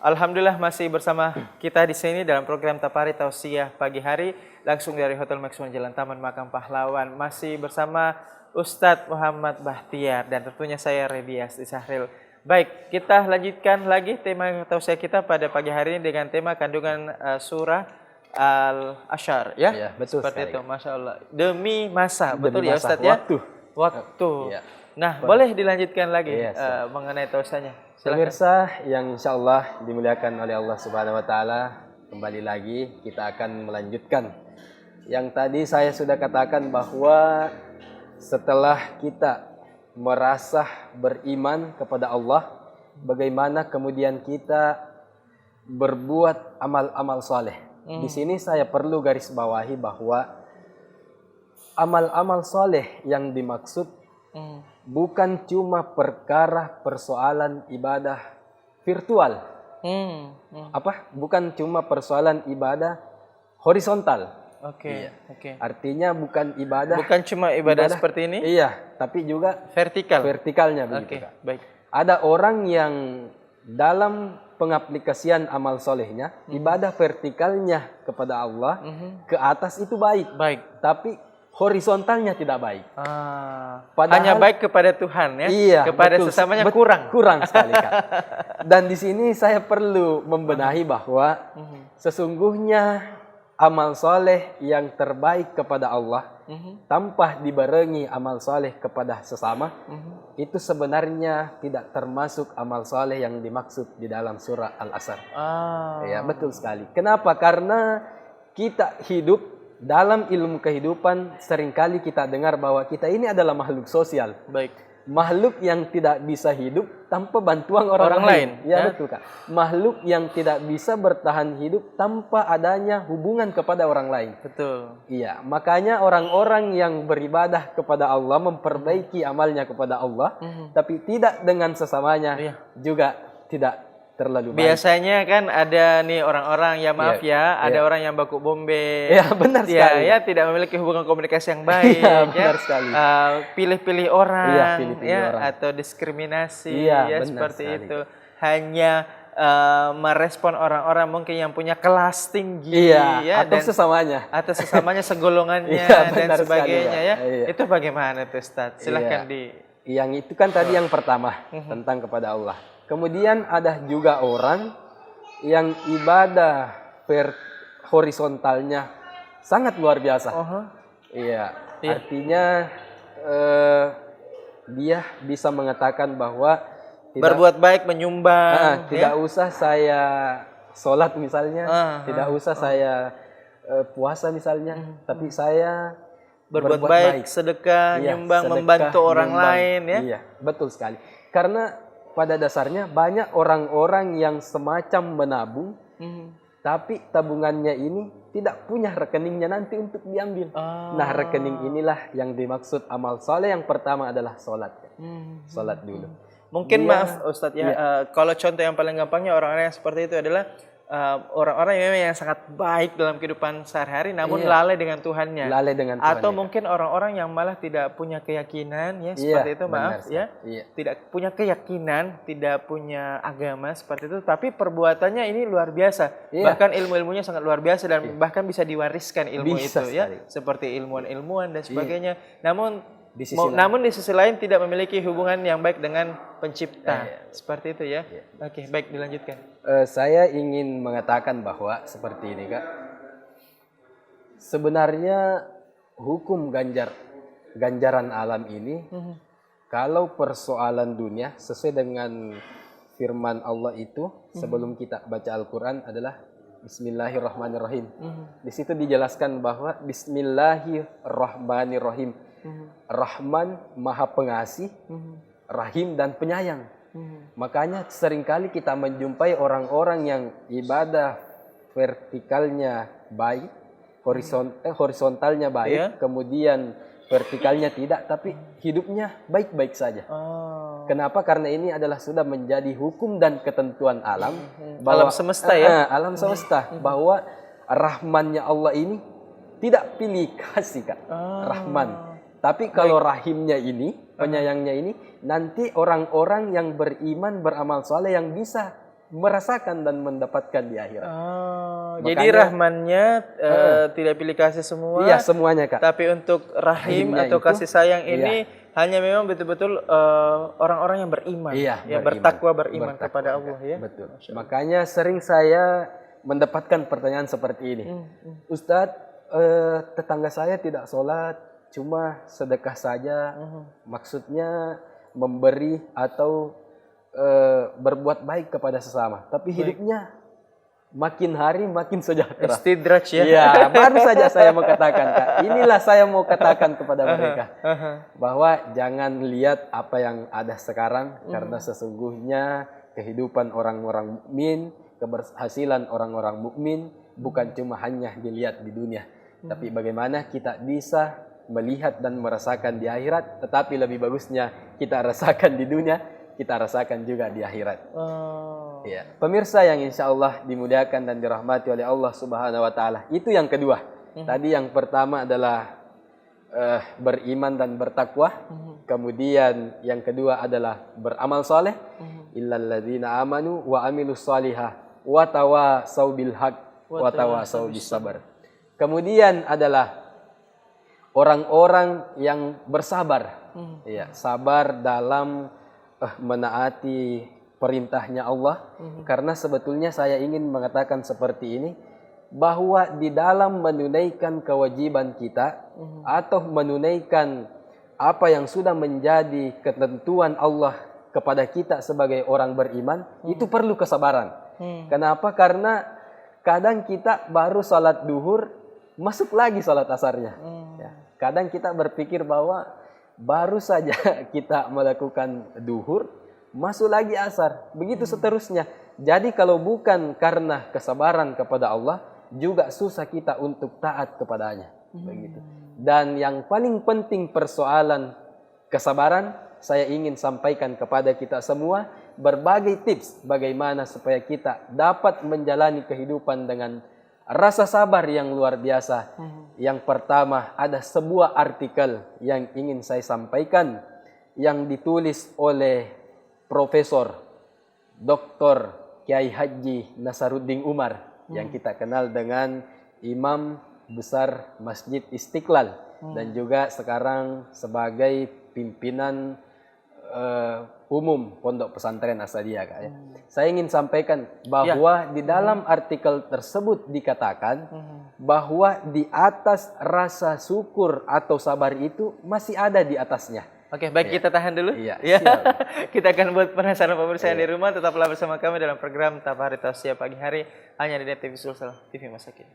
Alhamdulillah masih bersama kita di sini dalam program Tapari Tausiah pagi hari langsung dari Hotel Maximum Jalan Taman Makam Pahlawan. Masih bersama Ustadz Muhammad Bahtiar dan tentunya saya Redias Isahril. Baik, kita lanjutkan lagi tema tausiah kita pada pagi hari ini dengan tema kandungan surah Al-Asyr ya. Iya, betul seperti sekali. itu, Masya Allah. Demi masa, betul Demi ya masa, Ustadz ya? waktu. Iya. Iya. Nah, boleh dilanjutkan lagi Iya, mengenai tausiyahnya. Silakan. Pemirsa yang insya Allah dimuliakan oleh Allah Subhanahu Wa Taala, kembali lagi kita akan melanjutkan. Yang tadi saya sudah katakan bahwa setelah kita merasa beriman kepada Allah, bagaimana kemudian kita berbuat amal-amal soleh. Di sini saya perlu garis bawahi bahwa amal-amal soleh yang dimaksud bukan cuma perkara persoalan ibadah virtual. Bukan cuma persoalan ibadah horizontal. Oke. Artinya bukan ibadah. Bukan cuma ibadah seperti ini. Iya, tapi juga vertikalnya begitu. Kak. Baik. Ada orang yang dalam pengaplikasian amal solehnya, ibadah vertikalnya kepada Allah ke atas itu baik. Tapi horizontalnya tidak baik. Padahal, hanya baik kepada Tuhan ya. Iya, kepada betul, sesamanya kurang. Kurang sekali, Kak. Dan di sini saya perlu membenahi bahwa sesungguhnya amal soleh yang terbaik kepada Allah tanpa dibarengi amal soleh kepada sesama itu sebenarnya tidak termasuk amal soleh yang dimaksud di dalam surah Al-Asyr. Ya, betul sekali. Kenapa? Karena kita hidup dalam ilmu kehidupan, seringkali kita dengar bahwa kita ini adalah makhluk sosial. Baik. Makhluk yang tidak bisa hidup tanpa bantuan orang lain. Ya, betul, Kak. Makhluk yang tidak bisa bertahan hidup tanpa adanya hubungan kepada orang lain. Betul. Iya, makanya orang-orang yang beribadah kepada Allah, memperbaiki amalnya kepada Allah, tapi tidak dengan sesamanya, juga tidak terlalu baik. Biasanya kan ada nih orang-orang ya maaf ada orang yang baku bombe. Ya, benar sekali. Ya, tidak memiliki hubungan komunikasi yang baik. Benar sekali. Pilih-pilih orang, pilih-pilih orang. Atau diskriminasi, benar seperti sekali. itu. Hanya merespon orang-orang mungkin yang punya kelas tinggi, atau sesamanya, segolongannya dan sebagainya ya. Itu bagaimana tuh Ustaz? Silahkan Yang itu kan tadi yang pertama tentang kepada Allah. Kemudian ada juga orang yang ibadah horizontalnya sangat luar biasa. Artinya dia bisa mengatakan bahwa berbuat baik, menyumbang. Tidak usah saya sholat misalnya, tidak usah saya puasa misalnya, tapi saya berbuat baik, sedekah, nyumbang, membantu orang lain ya. Iya, betul sekali. Karena pada dasarnya banyak orang-orang yang semacam menabung, tapi tabungannya ini tidak punya rekeningnya nanti untuk diambil. Nah, rekening inilah yang dimaksud amal soleh. Yang pertama adalah sholat. Sholat dulu. Mungkin maaf Ustadz kalau contoh yang paling gampangnya orang-orang yang seperti itu adalah orang-orang yang sangat baik dalam kehidupan sehari-hari namun lalai dengan Tuhannya. Atau mungkin orang-orang yang malah tidak punya keyakinan seperti itu, tidak punya keyakinan, tidak punya agama seperti itu, tapi perbuatannya ini luar biasa. Bahkan ilmu-ilmunya sangat luar biasa dan bahkan bisa diwariskan ilmu itu seperti ilmuwan-ilmuwan dan sebagainya. Namun di sisi lain tidak memiliki hubungan yang baik dengan pencipta. Seperti itu ya. Oke, baik, dilanjutkan. Saya ingin mengatakan bahwa seperti ini, Kak. Sebenarnya hukum ganjaran alam ini kalau persoalan dunia sesuai dengan firman Allah itu sebelum kita baca Al-Qur'an adalah Bismillahirrahmanirrahim. Di situ dijelaskan bahwa Bismillahirrahmanirrahim. Rahman Maha Pengasih, Rahim dan Penyayang. Makanya seringkali kita menjumpai orang-orang yang ibadah vertikalnya baik, horizontalnya baik, kemudian vertikalnya tidak, tapi hidupnya baik-baik saja. Kenapa? Karena ini adalah sudah menjadi hukum dan ketentuan alam, alam semesta alam semesta, bahwa rahmannya Allah ini tidak pilih kasih, Kak. Rahman. Tapi kalau rahimnya ini, penyayangnya ini, nanti orang-orang yang beriman, beramal soleh yang bisa merasakan dan mendapatkan di akhirat. Jadi rahmannya tidak pilih kasih semua. Iya, semuanya, Kak. Tapi untuk rahim atau kasih sayang ini hanya memang betul-betul orang-orang yang beriman, yang beriman kepada Allah, ya. Betul. Makanya sering saya mendapatkan pertanyaan seperti ini. Ustadz, tetangga saya tidak sholat, cuma sedekah saja. Maksudnya memberi atau berbuat baik kepada sesama, tapi hidupnya makin hari makin sejahtera. Istidraj, ya. Iya, baru saja saya mau katakan, Kak. Inilah saya mau katakan kepada mereka bahwa jangan lihat apa yang ada sekarang, karena sesungguhnya kehidupan orang-orang mukmin, keberhasilan orang-orang mukmin bukan cuma hanya dilihat di dunia, tapi bagaimana kita bisa melihat dan merasakan di akhirat. Tetapi lebih bagusnya kita rasakan di dunia, kita rasakan juga di akhirat. Ya. Pemirsa yang insya Allah dimuliakan dan dirahmati oleh Allah Subhanahu Wa Taala. Itu yang kedua. Tadi yang pertama adalah beriman dan bertakwa. Kemudian yang kedua adalah beramal soleh. Illal ladzina amanu wa amilus solihah wa tawasau bil haq wa tawasau bis sabar. Kemudian adalah orang-orang yang bersabar. Ya, sabar dalam menaati perintahnya Allah. Karena sebetulnya saya ingin mengatakan seperti ini, bahwa di dalam menunaikan kewajiban kita atau menunaikan apa yang sudah menjadi ketentuan Allah kepada kita sebagai orang beriman, itu perlu kesabaran. Kenapa? Karena kadang kita baru salat duhur, masuk lagi salat asarnya. Ya. Kadang kita berpikir bahwa baru saja kita melakukan duhur, masuk lagi asar, begitu seterusnya. Jadi kalau bukan karena kesabaran kepada Allah, juga susah kita untuk taat kepadanya. Begitu. Dan yang paling penting persoalan kesabaran, saya ingin sampaikan kepada kita semua berbagai tips bagaimana supaya kita dapat menjalani kehidupan dengan rasa sabar yang luar biasa. Yang pertama, ada sebuah artikel yang ingin saya sampaikan yang ditulis oleh Profesor Dr. Kiai Haji Nasaruddin Umar yang kita kenal dengan Imam Besar Masjid Istiqlal dan juga sekarang sebagai pimpinan umum Pondok Pesantren Asadiyah, Kak, ya. Saya ingin sampaikan bahwa di dalam artikel tersebut dikatakan bahwa di atas rasa syukur atau sabar itu masih ada di atasnya. Oke, baik, kita tahan dulu. Iya, Kita akan buat penasaran pemirsa yang di rumah. Tetaplah bersama kami dalam program Tafahari Tausiah Pagi Hari hanya di TV Sulsel TV Masa Kini.